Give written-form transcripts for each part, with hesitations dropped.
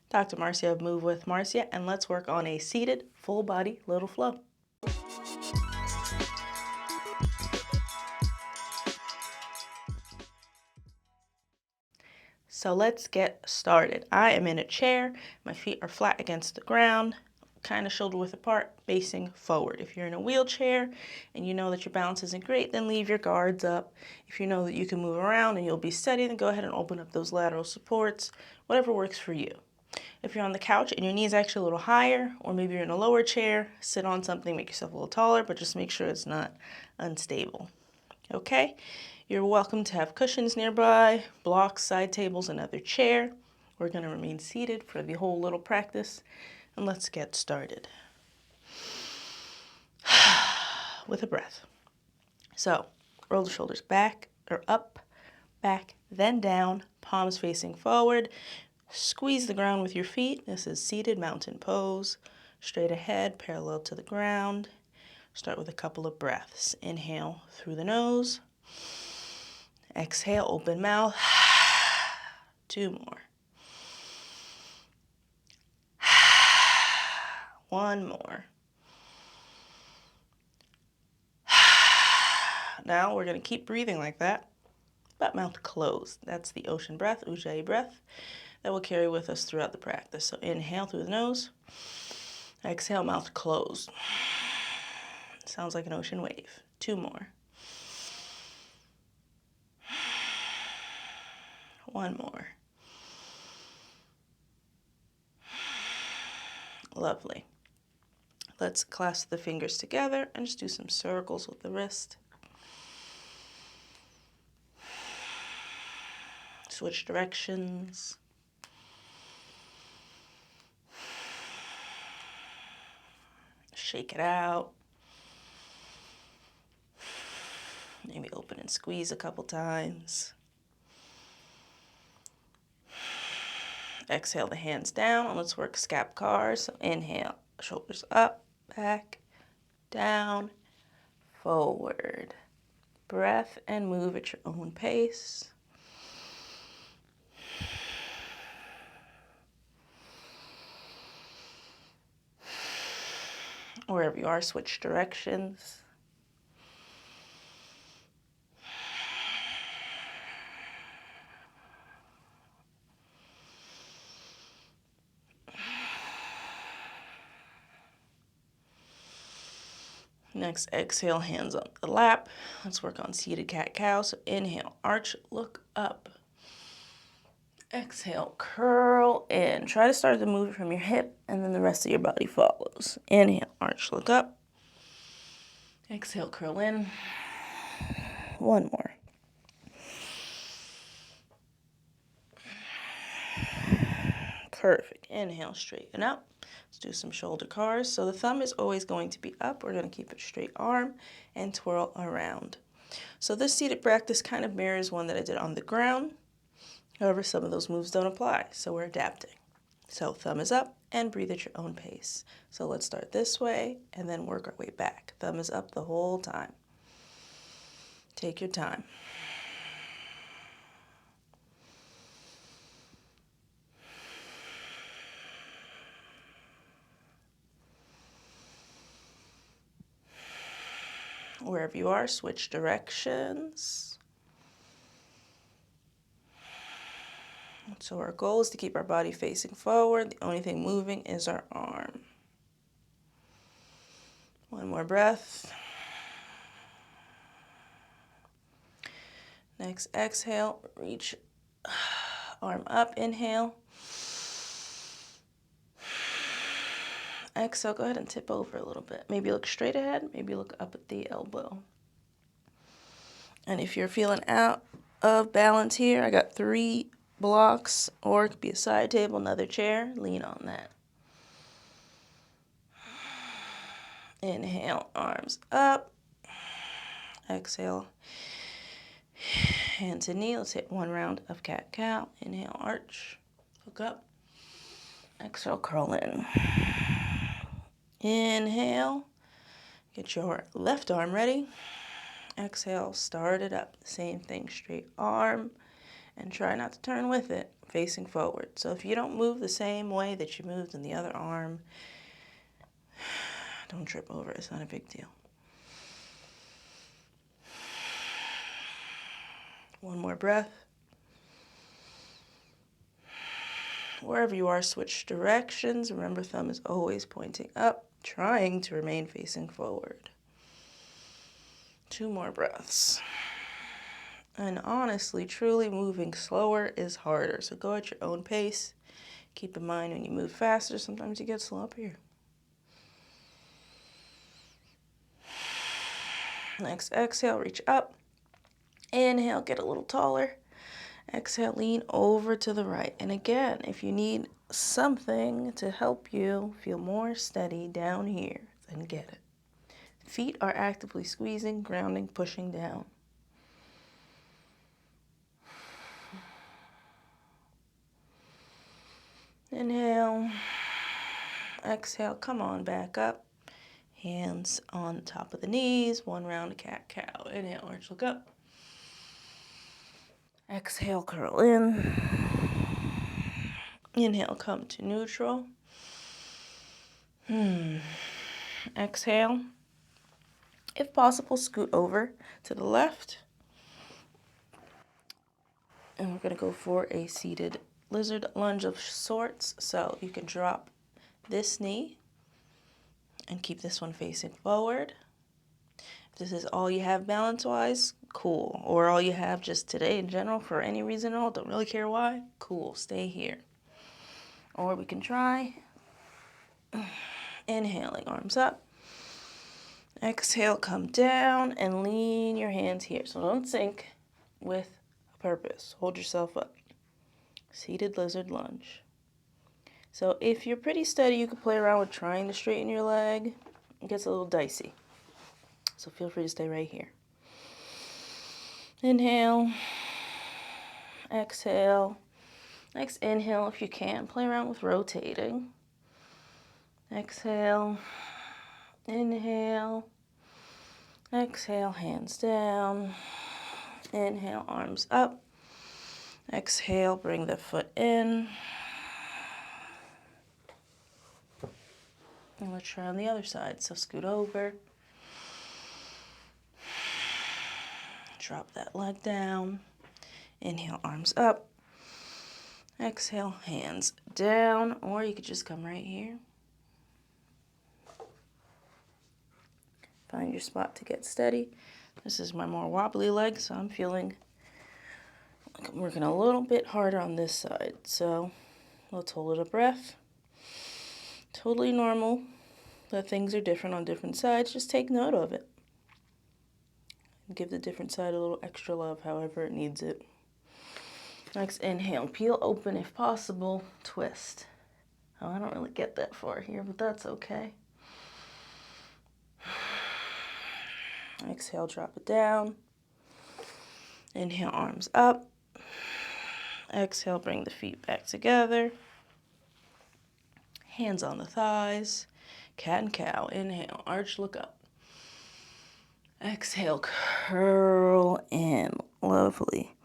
Dr. Marcia of Move with Marcia, and let's work on a seated, full body little flow. So let's get started. I am in a chair, my feet are flat against the ground, kind of shoulder width apart, facing forward. If you're in a wheelchair and you know that your balance isn't great, then leave your guards up. If you know that you can move around and you'll be steady, then go ahead and open up those lateral supports, whatever works for you. If you're on the couch and your knee is actually a little higher, or maybe you're in a lower chair, sit on something, make yourself a little taller, but just make sure it's not unstable. Okay? You're welcome to have cushions nearby, blocks, side tables, another chair. We're going to remain seated for the whole little practice, and let's get started. With a breath. So, roll the shoulders back or up, back, then down, palms facing forward. Squeeze the ground with your feet. This is seated mountain pose. Straight ahead, parallel to the ground. Start with a couple of breaths. Inhale through the nose. Exhale, open mouth. 2 more. 1 more. Now we're going to keep breathing like that, but mouth closed. That's the ocean breath, ujjayi breath, that will carry with us throughout the practice. So inhale through the nose. Exhale, mouth closed. Sounds like an ocean wave. 2 more. 1 more. Lovely. Let's clasp the fingers together and just do some circles with the wrist. Switch directions. Shake it out. Maybe open and squeeze a couple times. Exhale the hands down, and let's work scap cars. So inhale, shoulders up, back, down, forward. Breath and move at your own pace. Wherever you are, switch directions. Next, exhale, hands up the lap. Let's work on seated cat-cow. So inhale, arch, look up. Exhale, curl in. Try to start to move it from your hip, and then the rest of your body follows. Inhale, arch, look up. Exhale, curl in. 1 more. Perfect. Inhale, straighten up. Let's do some shoulder cars. So the thumb is always going to be up. We're going to keep it straight arm and twirl around. So this seated practice kind of mirrors one that I did on the ground. However, some of those moves don't apply, so we're adapting. So thumb is up and breathe at your own pace. So let's start this way and then work our way back. Thumb is up the whole time. Take your time. Wherever you are, switch directions. So our goal is to keep our body facing forward. The only thing moving is our arm. 1 more breath. Next, exhale, reach arm up, inhale. Exhale, go ahead and tip over a little bit. Maybe look straight ahead, maybe look up at the elbow. And if you're feeling out of balance here, I got 3 blocks, or it could be a side table, another chair. Lean on that. Inhale, arms up. Exhale, hand to knee. Let's hit 1 round of cat-cow. Inhale, arch, look up. Exhale, curl in. Inhale, get your left arm ready. Exhale, start it up. Same thing, straight arm And try not to turn with it, facing forward. So if you don't move the same way that you moved in the other arm, don't trip over it, it's not a big deal. One more breath. Wherever you are, switch directions. Remember, thumb is always pointing up, trying to remain facing forward. 2 more breaths. And honestly, truly moving slower is harder. So go at your own pace. Keep in mind when you move faster, sometimes you get slow up here. Next exhale, reach up. Inhale, get a little taller. Exhale, lean over to the right. And again, if you need something to help you feel more steady down here, then get it. Feet are actively squeezing, grounding, pushing down. Inhale. Exhale, come on back up. Hands on the top of the knees, 1 round of cat-cow. Inhale, arch, look up. Exhale, curl in. Inhale, come to neutral. Exhale. If possible, scoot over to the left. And we're going to go for a seated lizard lunge of sorts. So you can drop this knee and keep this one facing forward. If this is all you have balance-wise, cool. Or all you have just today in general for any reason at all, don't really care why, cool, stay here. Or we can try inhaling, arms up. Exhale, come down and lean your hands here. So don't sink, with a purpose. Hold yourself up. Seated lizard lunge. So if you're pretty steady, you can play around with trying to straighten your leg. It gets a little dicey. So feel free to stay right here. Inhale. Exhale. Next inhale, if you can, play around with rotating. Exhale. Inhale. Exhale, hands down. Inhale, arms up. Exhale, bring the foot in. And let's try on the other side. So scoot over. Drop that leg down. Inhale, arms up. Exhale, hands down. Or you could just come right here. Find your spot to get steady. This is my more wobbly leg, so I'm feeling like I'm working a little bit harder on this side. So let's hold it a breath. Totally normal that things are different on different sides. Just take note of it. Give the different side a little extra love, however it needs it. Next, inhale. Peel open if possible. Twist. Oh, I don't really get that far here, but that's okay. Exhale, drop it down. Inhale, arms up. Exhale, bring the feet back together. Hands on the thighs. Cat and cow. Inhale, arch, look up. Exhale, curl in. Lovely.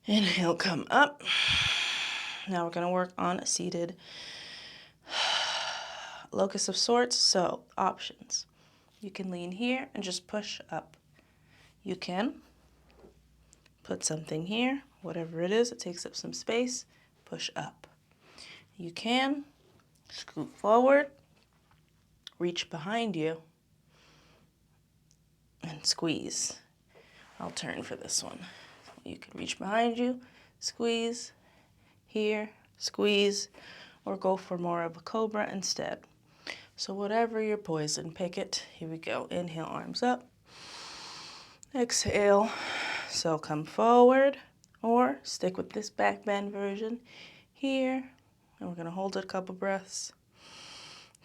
Inhale, come up. Now we're going to work on a seated locust of sorts. So, options. You can lean here and just push up. You can put something here, whatever it is, it takes up some space, push up. You can scoot forward, reach behind you, and squeeze. I'll turn for this one. You can reach behind you, squeeze, here, squeeze, or go for more of a cobra instead. So whatever your poison, pick it. Here we go. Inhale, arms up. Exhale. So come forward, or stick with this back bend version here. And we're going to hold it a couple breaths.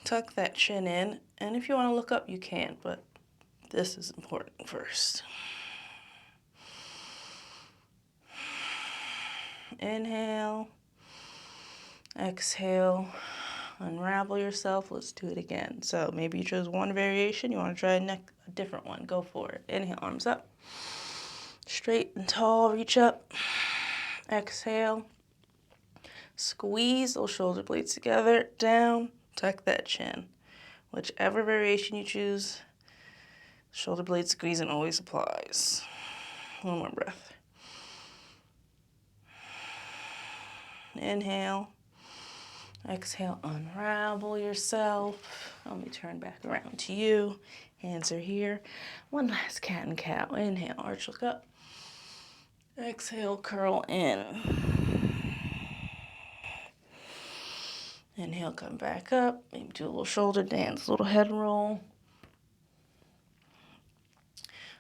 Tuck that chin in. And if you want to look up, you can, but this is important first. Inhale. Exhale. Unravel yourself. Let's do it again. So maybe you chose one variation. You want to try a different one. Go for it. Inhale, arms up. Straight and tall, reach up. Exhale. Squeeze those shoulder blades together, down, tuck that chin. Whichever variation you choose, shoulder blade squeezing always applies. One more breath. Inhale. Exhale, unravel yourself. Let me turn back around to you. Hands are here. One last cat and cow. Inhale, arch, look up. Exhale, curl in. Inhale, come back up. Maybe do a little shoulder dance, a little head roll.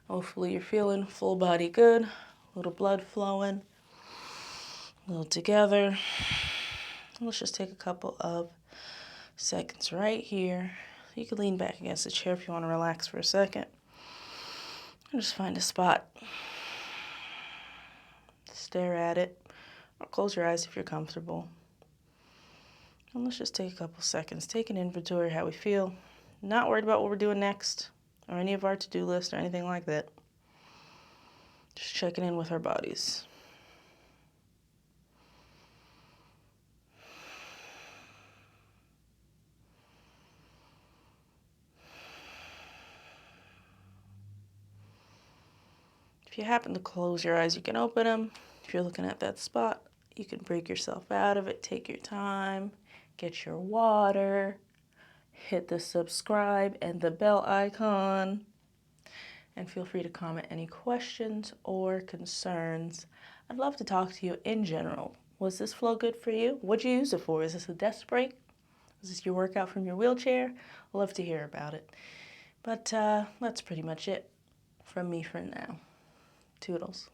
Hopefully you're feeling full body good. A little blood flowing. A little together. Let's just take a couple of seconds right here. You can lean back against the chair if you want to relax for a second. And just find a spot. Stare at it. Or close your eyes if you're comfortable. And let's just take a couple seconds. Take an inventory of how we feel. Not worried about what we're doing next, or any of our to-do list, or anything like that. Just checking in with our bodies. If you happen to close your eyes, you can open them. If you're looking at that spot, you can break yourself out of it. Take your time. Get your water. Hit the subscribe and the bell icon. And feel free to comment any questions or concerns. I'd love to talk to you in general. Was this flow good for you? What'd you use it for? Is this a desk break? Is this your workout from your wheelchair? I'd love to hear about it. But that's pretty much it from me for now. Toodles.